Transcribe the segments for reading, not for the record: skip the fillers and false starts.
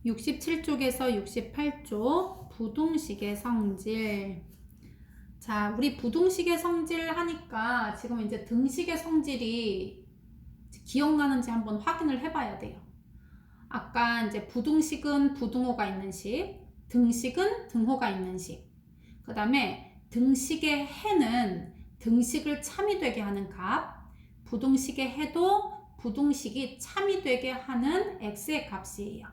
67쪽에서 68쪽 부동식의 성질. 자, 우리 부동식의 성질 하니까 지금 이제 등식의 성질이 기억나는지 한번 확인을 해봐야 돼요. 아까 이제 부동식은 부등호가 있는 식, 등식은 등호가 있는 식. 그 다음에 등식의 해는 등식을 참이 되게 하는 값, 부동식의 해도 부동식이 참이 되게 하는 x의 값이에요.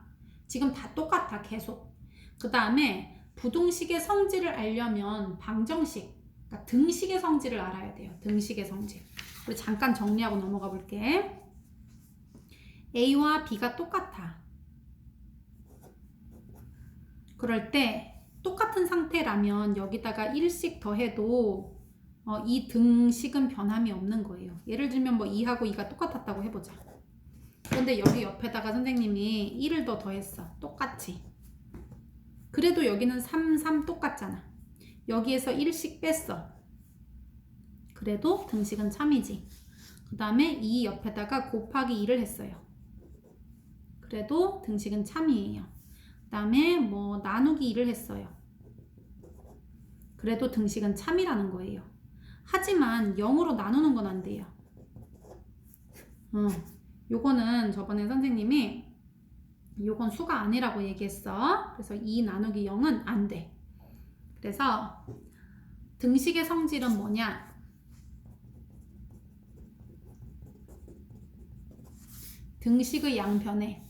지금 다 똑같아, 계속. 그 다음에 부동식의 성질을 알려면 방정식, 그러니까 등식의 성질을 알아야 돼요. 등식의 성질. 우리 잠깐 정리하고 넘어가 볼게. A와 B가 똑같아. 그럴 때 똑같은 상태라면 여기다가 1씩 더해도 이 등식은 변함이 없는 거예요. 예를 들면 뭐 2하고 2가 똑같았다고 해보자. 그런데 여기 옆에다가 선생님이 1을 더 더했어. 똑같이. 그래도 여기는 3, 3 똑같잖아. 여기에서 1씩 뺐어. 그래도 등식은 참이지. 그 다음에 2 옆에다가 곱하기 2를 했어요. 그래도 등식은 참이에요. 그 다음에 뭐 나누기 2를 했어요. 그래도 등식은 참이라는 거예요. 하지만 0으로 나누는 건 안 돼요. 요거는 저번에 선생님이 요건 수가 아니라고 얘기했어. 그래서 2 나누기 0은 안 돼. 그래서 등식의 성질은 뭐냐? 등식의 양변에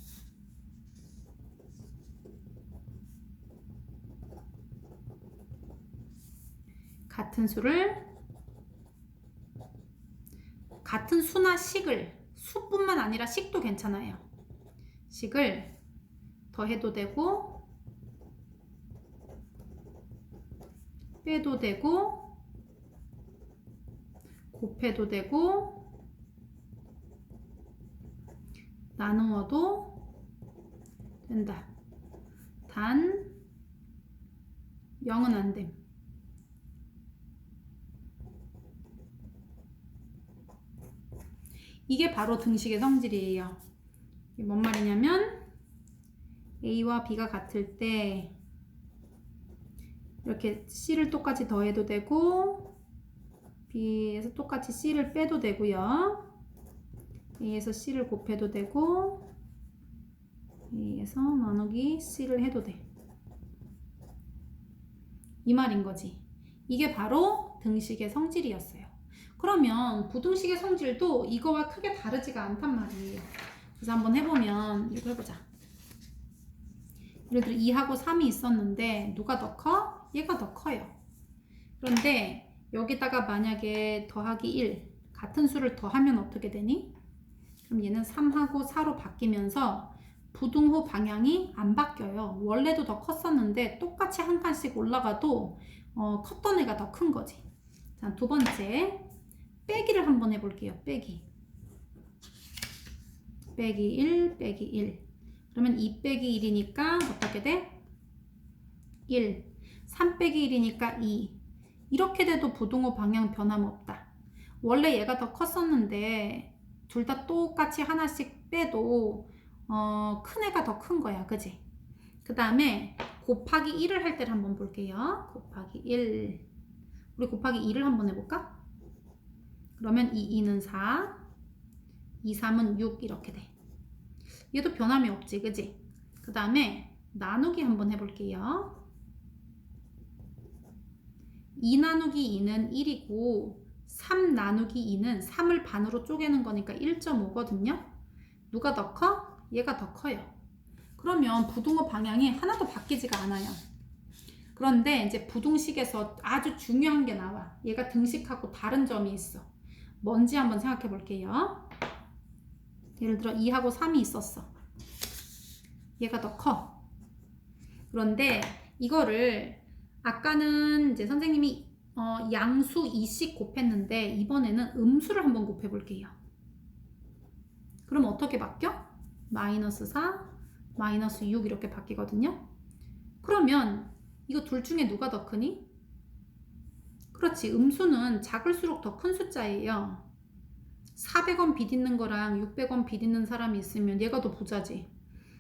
같은 수나 식을, 수뿐만 아니라 식도 괜찮아요. 식을 더해도 되고 빼도 되고 곱해도 되고 나누어도 된다. 단 0은 안 됨. 이게 바로 등식의 성질이에요. 이게 뭔 말이냐면 A와 B가 같을 때 이렇게 C를 똑같이 더해도 되고 B에서 똑같이 C를 빼도 되고요. A에서 C를 곱해도 되고 A에서 나누기 C를 해도 돼. 이 말인 거지. 이게 바로 등식의 성질이었어요. 그러면 부등식의 성질도 이거와 크게 다르지가 않단 말이에요. 그래서 한번 해보면 이거 해보자. 예를 들어 2하고 3이 있었는데 누가 더 커? 얘가 더 커요. 그런데 여기다가 만약에 더하기 1 같은 수를 더하면 어떻게 되니? 그럼 얘는 3하고 4로 바뀌면서 부등호 방향이 안 바뀌어요. 원래도 더 컸었는데 똑같이 한 칸씩 올라가도 컸던 애가 더 큰 거지. 자, 두 번째 빼기를 한번 해볼게요. 빼기 1 빼기 1 그러면 2 빼기 1이니까 어떻게 돼? 1 3 빼기 1이니까 2 이렇게 돼도 부등호 방향 변함없다. 원래 얘가 더 컸었는데 둘 다 똑같이 하나씩 빼도 큰 애가 더 큰 거야. 그지? 그 다음에 곱하기 1을 할 때를 한번 볼게요. 곱하기 1 우리 곱하기 2를 한번 해볼까? 그러면 2는 4 2, 3은 6 이렇게 돼. 얘도 변함이 없지. 그지? 그 다음에 나누기 한번 해볼게요. 2 나누기 2는 1이고 3 나누기 2는 3을 반으로 쪼개는 거니까 1.5거든요. 누가 더 커? 얘가 더 커요. 그러면 부등호 방향이 하나도 바뀌지가 않아요. 그런데 이제 부등식에서 아주 중요한 게 나와. 얘가 등식하고 다른 점이 있어. 뭔지 한번 생각해 볼게요. 예를 들어 2하고 3이 있었어. 얘가 더 커. 그런데 이거를 아까는 이제 선생님이 양수 2씩 곱했는데 이번에는 음수를 한번 곱해 볼게요. 그럼 어떻게 바뀌어? 마이너스 4, 마이너스 6 이렇게 바뀌거든요. 그러면 이거 둘 중에 누가 더 크니? 그렇지, 음수는 작을수록 더 큰 숫자예요. 400원 빚 있는 거랑 600원 빚 있는 사람이 있으면 얘가 더 부자지.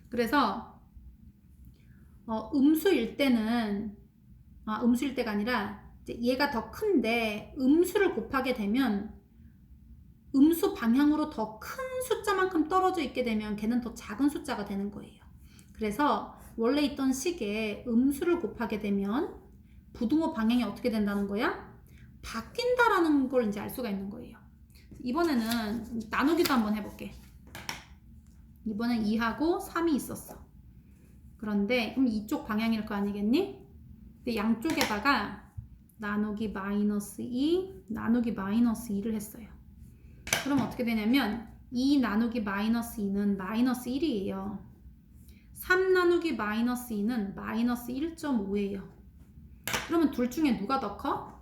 그래서 음수일 때는 음수일 때가 아니라 이제 얘가 더 큰데 음수를 곱하게 되면 음수 방향으로 더 큰 숫자만큼 떨어져 있게 되면 걔는 더 작은 숫자가 되는 거예요. 그래서 원래 있던 식에 음수를 곱하게 되면 부등호 방향이 어떻게 된다는 거야? 바뀐다라는 걸 이제 알 수가 있는 거예요. 이번에는 나누기도 한번 해볼게. 이번엔 2하고 3이 있었어. 그런데 그럼 이쪽 방향일 거 아니겠니? 근데 양쪽에다가 나누기 마이너스 2, 나누기 마이너스 2를 했어요. 그럼 어떻게 되냐면 2 나누기 마이너스 2는 마이너스 1이에요. 3 나누기 마이너스 2는 마이너스 1.5예요. 그러면 둘 중에 누가 더 커?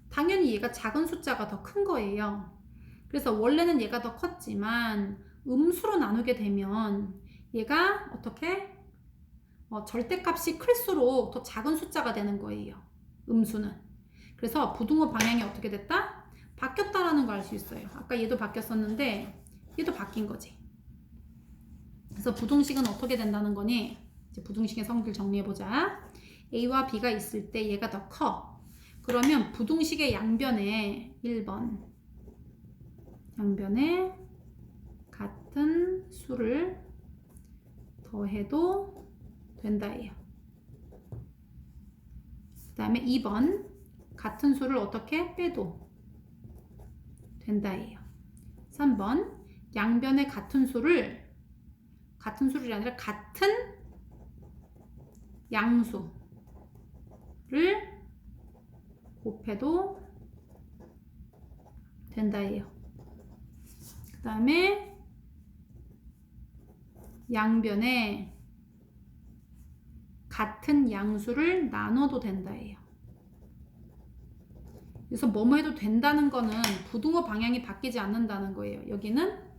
당연히 얘가 작은 숫자가 더 큰 거예요. 그래서 원래는 얘가 더 컸지만 음수로 나누게 되면 얘가 어떻게? 절대값이 클수록 더 작은 숫자가 되는 거예요. 음수는. 그래서 부등호 방향이 어떻게 됐다? 바뀌었다라는 걸 알 수 있어요. 아까 얘도 바뀌었었는데 얘도 바뀐 거지. 그래서 부등식은 어떻게 된다는 거니? 이제 부등식의 성질 정리해보자. A와 B가 있을 때 얘가 더 커. 그러면 부등식의 양변에 1번 양변에 같은 수를 더해도 된다예요. 그 다음에 2번 같은 수를 어떻게 빼도 된다예요. 3번 양변에 같은 수를 아니라 같은 양수를 곱해도 된다예요. 그 다음에 양변에 같은 양수를 나눠도 된다예요. 그래서 뭐뭐 해도 된다는 거는 부등호 방향이 바뀌지 않는다는 거예요. 여기는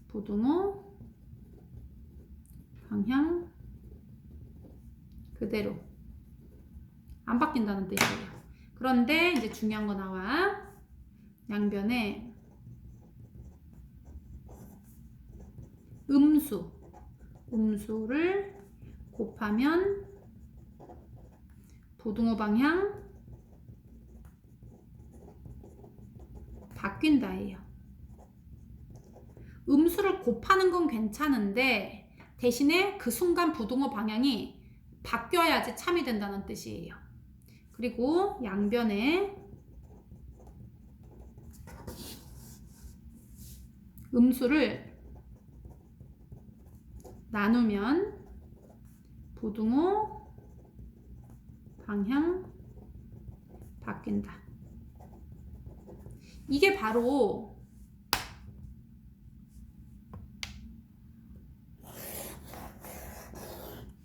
부등호 방향 그대로 안 바뀐다는 뜻이에요. 그런데 이제 중요한 거 나와. 양변에 음수를 곱하면 부등호 방향 바뀐다예요. 음수를 곱하는 건 괜찮은데 대신에 그 순간 부등호 방향이 바뀌어야지 참이 된다는 뜻이에요. 그리고 양변에 음수를 나누면 부등호 방향 바뀐다. 이게 바로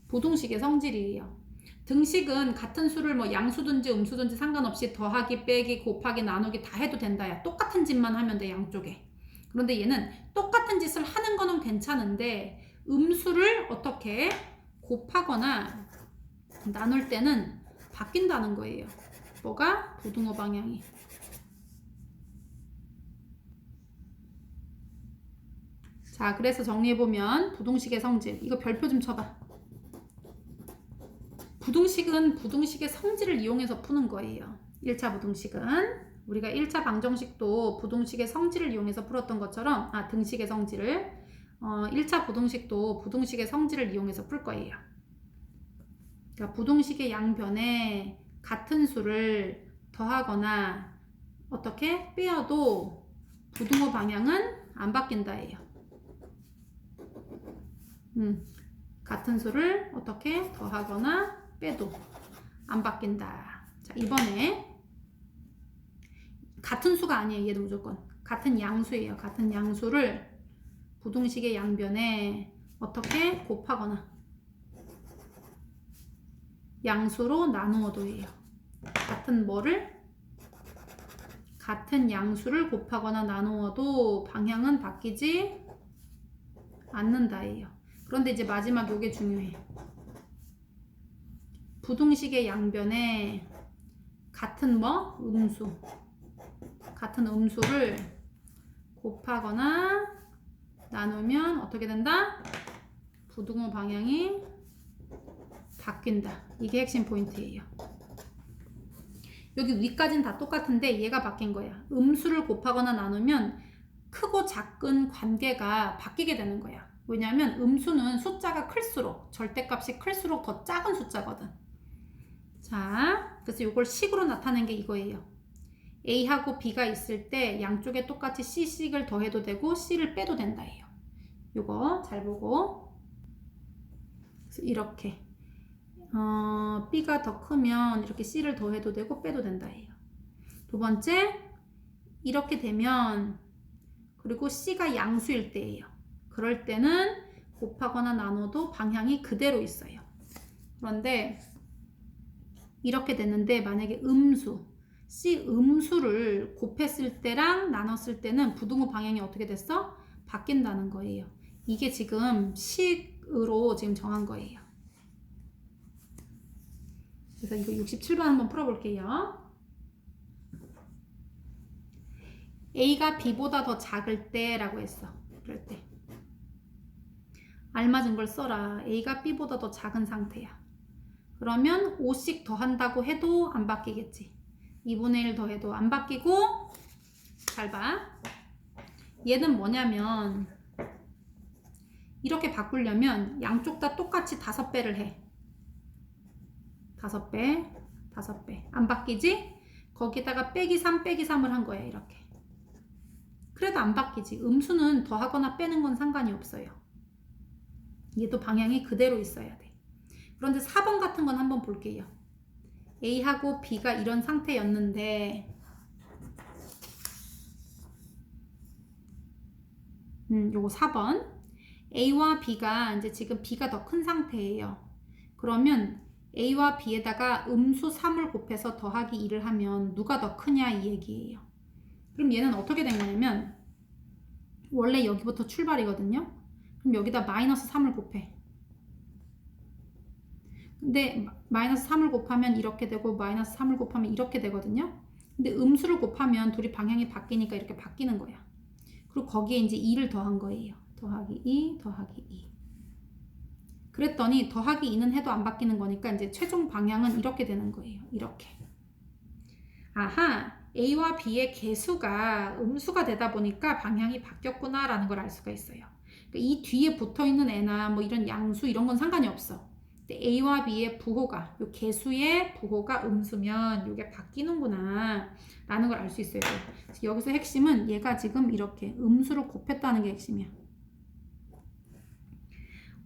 부등식의 성질이에요. 등식은 같은 수를 뭐 양수든지 음수든지 상관없이 더하기, 빼기, 곱하기, 나누기 다 해도 된다야. 똑같은 짓만 하면 돼, 양쪽에. 그런데 얘는 똑같은 짓을 하는 거는 괜찮은데 음수를 어떻게 곱하거나 나눌 때는 바뀐다는 거예요. 뭐가? 부등호 방향이. 자, 그래서 정리해보면 부등식의 성질. 이거 별표 좀 쳐봐. 부등식은 부등식의 성질을 이용해서 푸는 거예요. 1차 부등식은 우리가 1차 방정식도 부등식의 성질을 이용해서 풀었던 것처럼 등식의 성질을 1차 부등식도 부등식의 성질을 이용해서 풀 거예요. 그러니까 부등식의 양변에 같은 수를 더하거나 어떻게 빼어도 부등호 방향은 안 바뀐다예요. 같은 수를 어떻게 더하거나 빼도 안 바뀐다. 자, 이번에 같은 수가 아니에요. 얘도 무조건 같은 양수예요. 같은 양수를 부등식의 양변에 어떻게 곱하거나 양수로 나누어도 해요. 같은 뭐를? 같은 양수를 곱하거나 나누어도 방향은 바뀌지 않는다예요. 그런데 이제 마지막 요게 중요해. 부등식의 양변에 같은 뭐? 음수. 같은 음수를 곱하거나 나누면 어떻게 된다? 부등호 방향이 바뀐다. 이게 핵심 포인트예요. 여기 위까지는 다 똑같은데 얘가 바뀐 거야. 음수를 곱하거나 나누면 크고 작은 관계가 바뀌게 되는 거야. 왜냐하면 음수는 숫자가 클수록, 절대값이 클수록 더 작은 숫자거든. 자, 그래서 이걸 식으로 나타낸 게 이거예요. A하고 B가 있을 때 양쪽에 똑같이 C씩을 더해도 되고 C를 빼도 된다예요. 이거 잘 보고. 그래서 이렇게 B가 더 크면 이렇게 C를 더해도 되고 빼도 된다예요. 두 번째, 이렇게 되면 그리고 C가 양수일 때예요. 그럴 때는 곱하거나 나눠도 방향이 그대로 있어요. 그런데 이렇게 됐는데 만약에 음수, C 음수를 곱했을 때랑 나눴을 때는 부등호 방향이 어떻게 됐어? 바뀐다는 거예요. 이게 지금 식으로 지금 정한 거예요. 그래서 이거 67번 한번 풀어볼게요. A가 B보다 더 작을 때라고 했어. 그럴 때 알맞은 걸 써라. A가 B보다 더 작은 상태야. 그러면 5씩 더한다고 해도 안 바뀌겠지. 2분의 1 더해도 안 바뀌고, 잘 봐. 얘는 뭐냐면 이렇게 바꾸려면 양쪽 다 똑같이 5배를 해. 5배, 5배. 안 바뀌지? 거기다가 빼기 3, 빼기 3을 한 거야, 이렇게. 그래도 안 바뀌지. 음수는 더하거나 빼는 건 상관이 없어요. 얘도 방향이 그대로 있어야 돼. 그런데 4번 같은 건 한번 볼게요. A하고 B가 이런 상태였는데 요거 4번. A와 B가 이제 지금 B가 더 큰 상태예요. 그러면 A와 B에다가 음수 3을 곱해서 더하기 2를 하면 누가 더 크냐 이 얘기예요. 그럼 얘는 어떻게 된 거냐면 원래 여기부터 출발이거든요. 그럼 여기다 마이너스 3을 곱해. 근데 마이너스 3을 곱하면 이렇게 되고 마이너스 3을 곱하면 이렇게 되거든요. 근데 음수를 곱하면 둘이 방향이 바뀌니까 이렇게 바뀌는 거야. 그리고 거기에 이제 2를 더한 거예요. 더하기 2, 더하기 2. 그랬더니 더하기 2는 해도 안 바뀌는 거니까 이제 최종 방향은 이렇게 되는 거예요. 이렇게. 아하, A와 B의 개수가 음수가 되다 보니까 방향이 바뀌었구나 라는 걸 알 수가 있어요. 그러니까 이 뒤에 붙어있는 애나 뭐 이런 양수 이런 건 상관이 없어. 근데 A와 B의 부호가, 요 개수의 부호가 음수면 이게 바뀌는구나 라는 걸 알 수 있어요. 여기서 핵심은 얘가 지금 이렇게 음수를 곱했다는 게 핵심이야.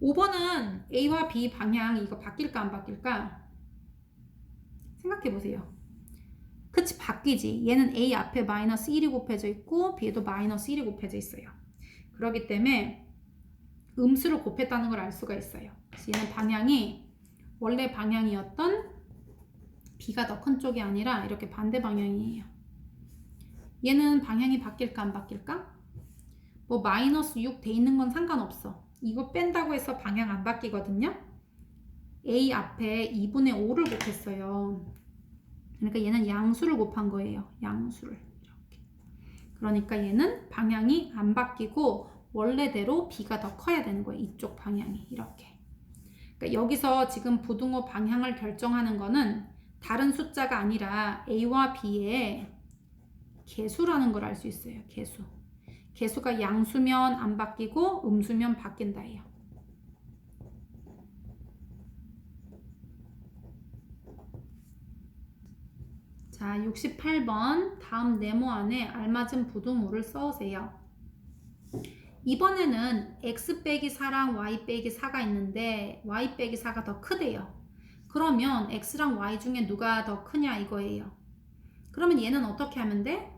5번은 A와 B 방향 이거 바뀔까 안 바뀔까? 생각해 보세요. 그치, 바뀌지. 얘는 A 앞에 마이너스 1이 곱해져 있고 B에도 마이너스 1이 곱해져 있어요. 그렇기 때문에 음수를 곱했다는 걸 알 수가 있어요. 그래서 얘는 방향이 원래 방향이었던 B가 더 큰 쪽이 아니라 이렇게 반대 방향이에요. 얘는 방향이 바뀔까 안 바뀔까? 뭐 마이너스 6 돼 있는 건 상관없어. 이거 뺀다고 해서 방향 안 바뀌거든요. A 앞에 2분의 5를 곱했어요. 그러니까 얘는 양수를 곱한 거예요. 양수를 이렇게. 그러니까 얘는 방향이 안 바뀌고 원래대로 B가 더 커야 되는 거예요. 이쪽 방향이 이렇게. 그러니까 여기서 지금 부등호 방향을 결정하는 거는 다른 숫자가 아니라 A와 B의 개수라는 걸 알 수 있어요. 개수. 개수가 양수면 안 바뀌고 음수면 바뀐다예요. 자, 68번 다음 네모 안에 알맞은 부등호를 써오세요. 이번에는 x 빼기 4랑 y 빼기 4가 있는데 y 빼기 4가 더 크대요. 그러면 x랑 y 중에 누가 더 크냐 이거예요. 그러면 얘는 어떻게 하면 돼?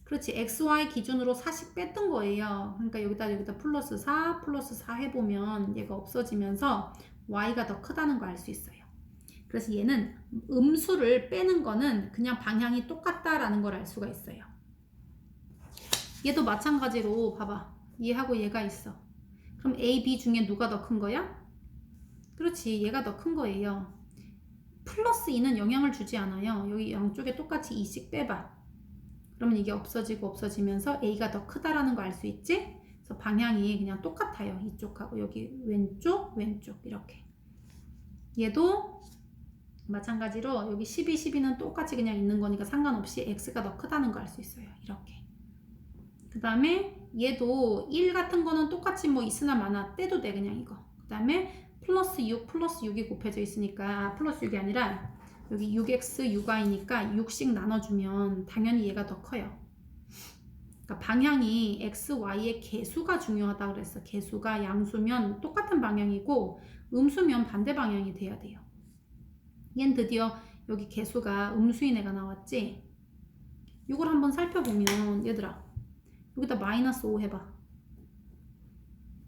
그렇지, xy 기준으로 4씩 뺐던 거예요. 그러니까 여기다 플러스 4 플러스 4 해보면 얘가 없어지면서 y가 더 크다는 걸 알 수 있어요. 그래서 얘는 음수를 빼는 거는 그냥 방향이 똑같다라는 걸 알 수가 있어요. 얘도 마찬가지로 봐봐. 얘하고 얘가 있어. 그럼 A, B 중에 누가 더 큰 거야? 그렇지, 얘가 더 큰 거예요. 플러스 2는 영향을 주지 않아요. 여기 양쪽에 똑같이 2씩 빼봐. 그러면 이게 없어지고 없어지면서 A가 더 크다라는 거 알 수 있지? 그래서 방향이 그냥 똑같아요. 이쪽하고 여기 왼쪽, 왼쪽 이렇게. 얘도 마찬가지로 여기 12, 12는 똑같이 그냥 있는 거니까 상관없이 x가 더 크다는 걸 알 수 있어요. 이렇게. 그 다음에 얘도 1 같은 거는 똑같이 뭐 있으나 마나 떼도 돼. 그냥 이거. 그 다음에 플러스 6 플러스 6이 곱해져 있으니까 플러스 6이 아니라 여기 6x 6y니까 6씩 나눠주면 당연히 얘가 더 커요. 그러니까 방향이 x, y의 개수가 중요하다 그랬어. 개수가 양수면 똑같은 방향이고 음수면 반대 방향이 돼야 돼요. 얘는 드디어 여기 개수가 음수인 애가 나왔지. 이걸 한번 살펴보면 얘들아 여기다 마이너스 5 해봐.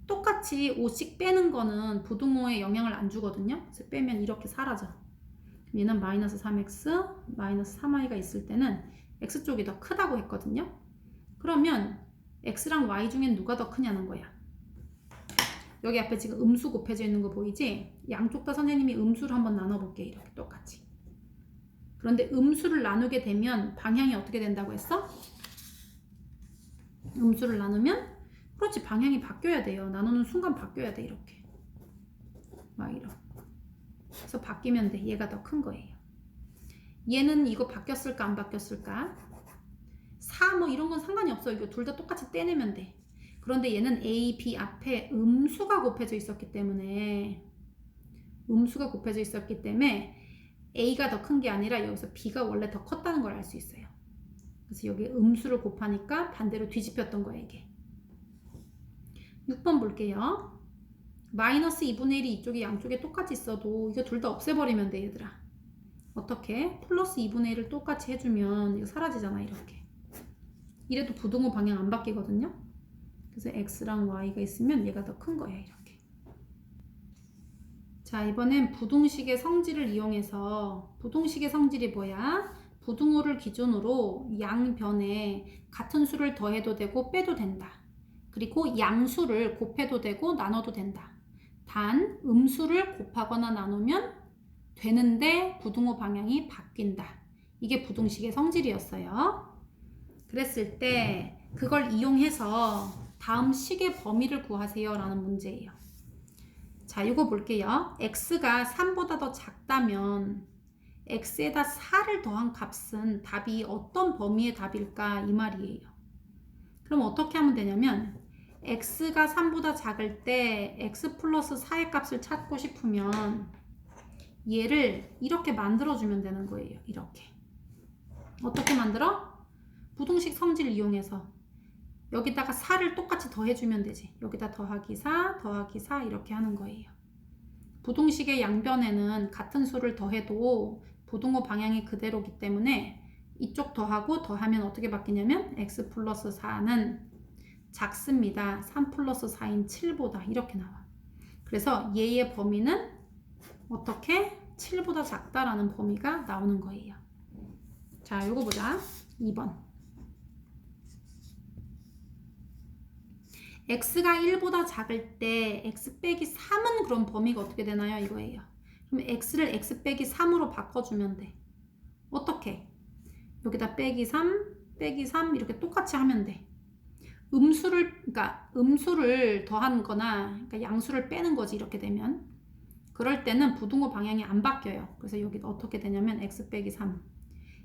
똑같이 5씩 빼는 거는 부등호에 영향을 안 주거든요. 그래서 빼면 이렇게 사라져. 얘는 마이너스 3x, 마이너스 3y가 있을 때는 x쪽이 더 크다고 했거든요. 그러면 x랑 y 중엔 누가 더 크냐는 거야. 여기 앞에 지금 음수 곱해져 있는 거 보이지? 양쪽 다 선생님이 음수를 한번 나눠볼게. 이렇게 똑같이. 그런데 음수를 나누게 되면 방향이 어떻게 된다고 했어? 음수를 나누면 그렇지 방향이 바뀌어야 돼요. 나누는 순간 바뀌어야 돼. 이렇게 막 이렇게. 그래서 바뀌면 돼. 얘가 더 큰 거예요. 얘는 이거 바뀌었을까 안 바뀌었을까? 4 뭐 이런 건 상관이 없어. 이거 둘 다 똑같이 떼내면 돼. 그런데 얘는 A, B 앞에 음수가 곱해져 있었기 때문에 A가 더 큰 게 아니라 여기서 B가 원래 더 컸다는 걸 알 수 있어요. 그래서 여기 음수를 곱하니까 반대로 뒤집혔던 거예요. 이게 6번 볼게요. 마이너스 2분의 1이 이쪽에 양쪽에 똑같이 있어도 이거 둘 다 없애버리면 돼. 얘들아 어떻게? 플러스 2분의 1을 똑같이 해주면 이거 사라지잖아. 이렇게 이래도 부등호 방향 안 바뀌거든요. 그래서 x랑 y가 있으면 얘가 더 큰 거예요. 이렇게. 자 이번엔 부등식의 성질을 이용해서 부등식의 성질이 뭐야? 부등호를 기준으로 양변에 같은 수를 더해도 되고 빼도 된다. 그리고 양수를 곱해도 되고 나눠도 된다. 단 음수를 곱하거나 나누면 되는데 부등호 방향이 바뀐다. 이게 부등식의 성질이었어요. 그랬을 때 그걸 이용해서 다음 식의 범위를 구하세요 라는 문제예요. 자 이거 볼게요. x가 3보다 더 작다면 x에다 4를 더한 값은 답이 어떤 범위의 답일까 이 말이에요. 그럼 어떻게 하면 되냐면 x가 3보다 작을 때 x 플러스 4의 값을 찾고 싶으면 얘를 이렇게 만들어주면 되는 거예요. 이렇게. 어떻게 만들어? 부등식 성질을 이용해서 여기다가 4를 똑같이 더해주면 되지. 여기다 더하기 4, 더하기 4 이렇게 하는 거예요. 부등식의 양변에는 같은 수를 더해도 부등호 방향이 그대로기 때문에 이쪽 더하고 더하면 어떻게 바뀌냐면 x 플러스 4는 작습니다. 3 플러스 4인 7보다 이렇게 나와. 그래서 얘의 범위는 어떻게? 7보다 작다라는 범위가 나오는 거예요. 자, 이거 보자. 2번. x가 1보다 작을 때 x 빼기 3은 그럼 범위가 어떻게 되나요? 이거예요. 그럼 x를 x 빼기 3으로 바꿔주면 돼. 어떻게? 여기다 빼기 3, 빼기 3 이렇게 똑같이 하면 돼. 음수를 더한 거나 그러니까 양수를 빼는 거지. 이렇게 되면 그럴 때는 부등호 방향이 안 바뀌어요. 그래서 여기 어떻게 되냐면 x 빼기 3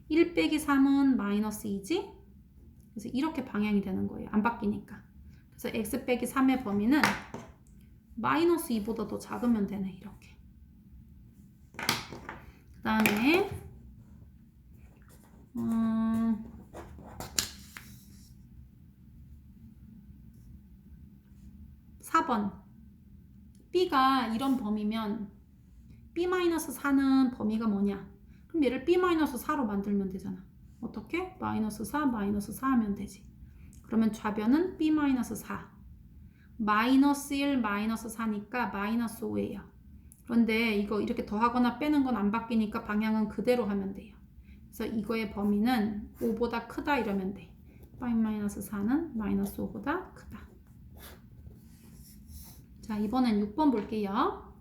1 빼기 3은 마이너스 2지? 그래서 이렇게 방향이 되는 거예요. 안 바뀌니까. 그래서 x 빼기 3의 범위는 마이너스 2보다 더 작으면 되네. 이렇게. 그 다음에 4번 b가 이런 범위면 b-4는 범위가 뭐냐? 그럼 얘를 b-4로 만들면 되잖아. 어떻게? 마이너스 4, 마이너스 4 하면 되지. 그러면 좌변은 b-4 마이너스 1, 마이너스 4니까 마이너스 5예요. 그런데 이거 이렇게 더하거나 빼는 건 안 바뀌니까 방향은 그대로 하면 돼요. 그래서 이거의 범위는 5보다 크다 이러면 돼. b-4는 마이너스 5보다 크다. 자, 이번엔 6번 볼게요.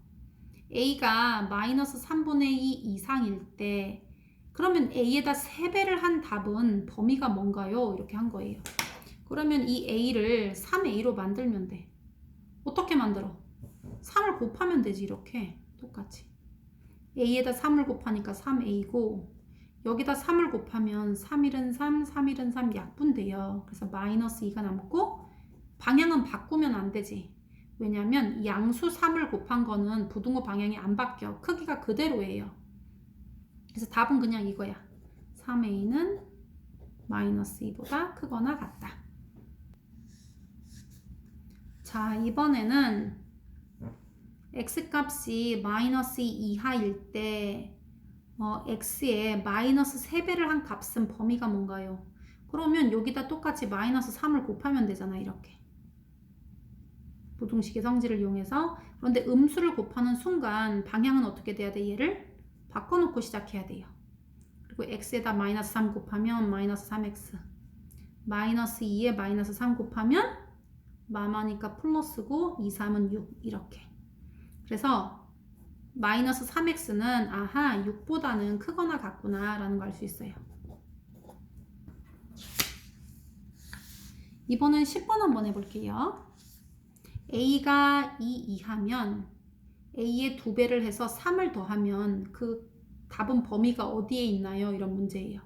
a가 마이너스 3분의 2 이상일 때 그러면 a에다 3배를 한 답은 범위가 뭔가요? 이렇게 한 거예요. 그러면 이 a를 3a로 만들면 돼. 어떻게 만들어? 3을 곱하면 되지. 이렇게 똑같이. a에다 3을 곱하니까 3a고 여기다 3을 곱하면 3일은 3, 3일은 3 약분돼요. 그래서 마이너스 2가 남고 방향은 바꾸면 안 되지. 왜냐면 양수 3을 곱한 거는 부등호 방향이 안 바뀌어. 크기가 그대로예요. 그래서 답은 그냥 이거야. 3a는 마이너스 2보다 크거나 같다. 자, 이번에는 x값이 마이너스 2 이하일 때 x에 마이너스 3배를 한 값은 범위가 뭔가요? 그러면 여기다 똑같이 마이너스 3을 곱하면 되잖아. 이렇게 부등식의 성질을 이용해서. 그런데 음수를 곱하는 순간 방향은 어떻게 돼야 돼? 얘를 바꿔놓고 시작해야 돼요. 그리고 x에다 마이너스 3 곱하면 마이너스 3x, 마이너스 2에 마이너스 3 곱하면 마마니까 플러스고 2, 3은 6 이렇게. 그래서 마이너스 3x는 아하 6보다는 크거나 같구나 라는 걸 알 수 있어요. 이번엔 10번 한번 해볼게요. a가 2 이하면 a의 2배를 해서 3을 더하면 그 답은 범위가 어디에 있나요? 이런 문제예요.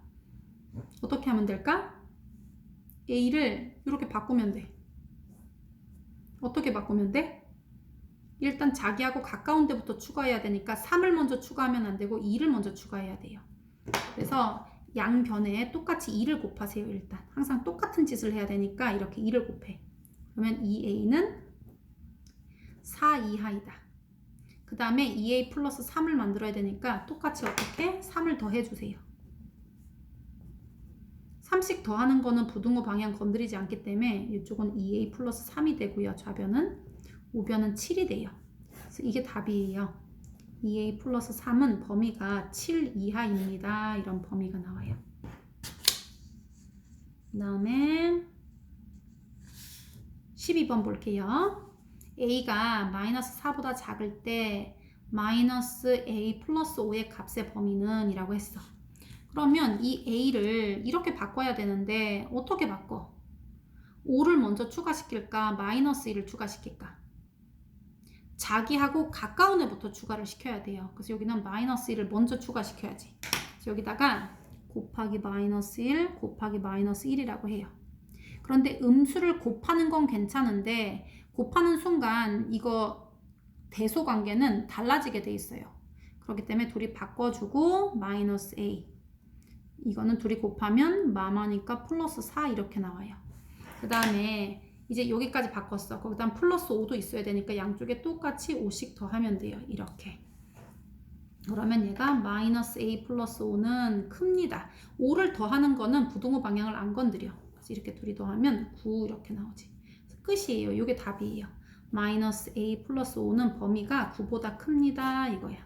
어떻게 하면 될까? a를 이렇게 바꾸면 돼. 어떻게 바꾸면 돼? 일단 자기하고 가까운 데부터 추가해야 되니까 3을 먼저 추가하면 안 되고 2를 먼저 추가해야 돼요. 그래서 양변에 똑같이 2를 곱하세요. 일단 항상 똑같은 짓을 해야 되니까 이렇게 2를 곱해. 그러면 2a는 4 이하이다. 그 다음에 2a 플러스 3을 만들어야 되니까 똑같이 어떻게 3을 더해주세요. 3씩 더하는 거는 부등호 방향 건드리지 않기 때문에 이쪽은 2a 플러스 3이 되고요. 좌변은 우변은 7이 돼요. 그래서 이게 답이에요. 2a 플러스 3은 범위가 7 이하입니다. 이런 범위가 나와요. 그 다음에 12번 볼게요. a가 마이너스 4보다 작을 때 마이너스 a 플러스 5의 값의 범위는 이라고 했어. 그러면 이 a를 이렇게 바꿔야 되는데 어떻게 바꿔? 5를 먼저 추가시킬까? 마이너스 1을 추가시킬까? 자기하고 가까운 애부터 추가를 시켜야 돼요. 그래서 여기는 마이너스 1을 먼저 추가시켜야지. 그래서 여기다가 곱하기 마이너스 1 곱하기 마이너스 1이라고 해요. 그런데 음수를 곱하는 건 괜찮은데 곱하는 순간 이거 대소 관계는 달라지게 돼 있어요. 그렇기 때문에 둘이 바꿔주고 마이너스 a, 이거는 둘이 곱하면 마마니까 플러스 4 이렇게 나와요. 그 다음에 이제 여기까지 바꿨어. 거기다 플러스 5도 있어야 되니까 양쪽에 똑같이 5씩 더하면 돼요. 이렇게. 그러면 얘가 마이너스 a 플러스 5는 큽니다. 5를 더하는 거는 부등호 방향을 안 건드려. 그래서 이렇게 둘이 더하면 9 이렇게 나오지. 그래서 끝이에요. 이게 답이에요. 마이너스 a 플러스 5는 범위가 9보다 큽니다. 이거야.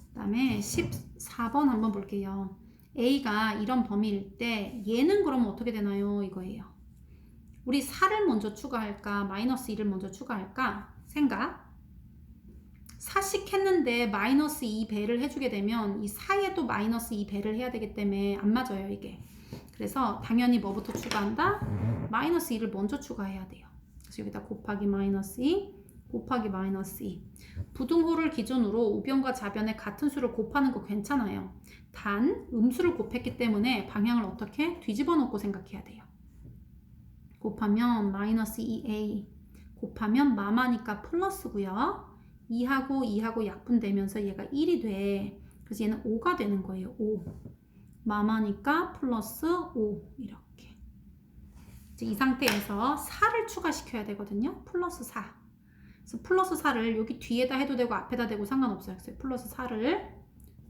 그 다음에 14번 한번 볼게요. a가 이런 범위일 때 얘는 그러면 어떻게 되나요? 이거예요. 우리 4를 먼저 추가할까? 마이너스 2를 먼저 추가할까? 생각. 4씩 했는데 마이너스 2배를 해주게 되면 이 4에도 마이너스 2배를 해야 되기 때문에 안 맞아요. 이게. 그래서 당연히 뭐부터 추가한다? 마이너스 2를 먼저 추가해야 돼요. 그래서 여기다 곱하기 마이너스 2 곱하기 마이너스 2. 부등호를 기준으로 우변과 좌변의 같은 수를 곱하는 거 괜찮아요. 단 음수를 곱했기 때문에 방향을 어떻게 뒤집어 놓고 생각해야 돼요. 곱하면 마이너스 2a 곱하면 마마니까 플러스고요. 2하고 약분되면서 얘가 1이 돼. 그래서 얘는 5가 되는 거예요. 5. 마마니까 플러스 5 이렇게. 이제 이 상태에서 4를 추가시켜야 되거든요. 플러스 4. 그래서 플러스 4를 여기 뒤에다 해도 되고 앞에다 대고 상관없어요. 그래서 플러스 4를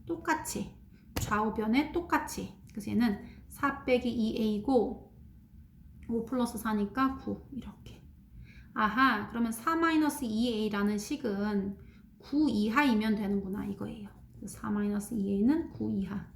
똑같이 좌우변에 똑같이. 그래서 얘는 4 빼기 2a고 5 플러스 4니까 9 이렇게. 아하, 그러면 4 마이너스 2a라는 식은 9 이하이면 되는구나 이거예요. 4 마이너스 2a는 9 이하.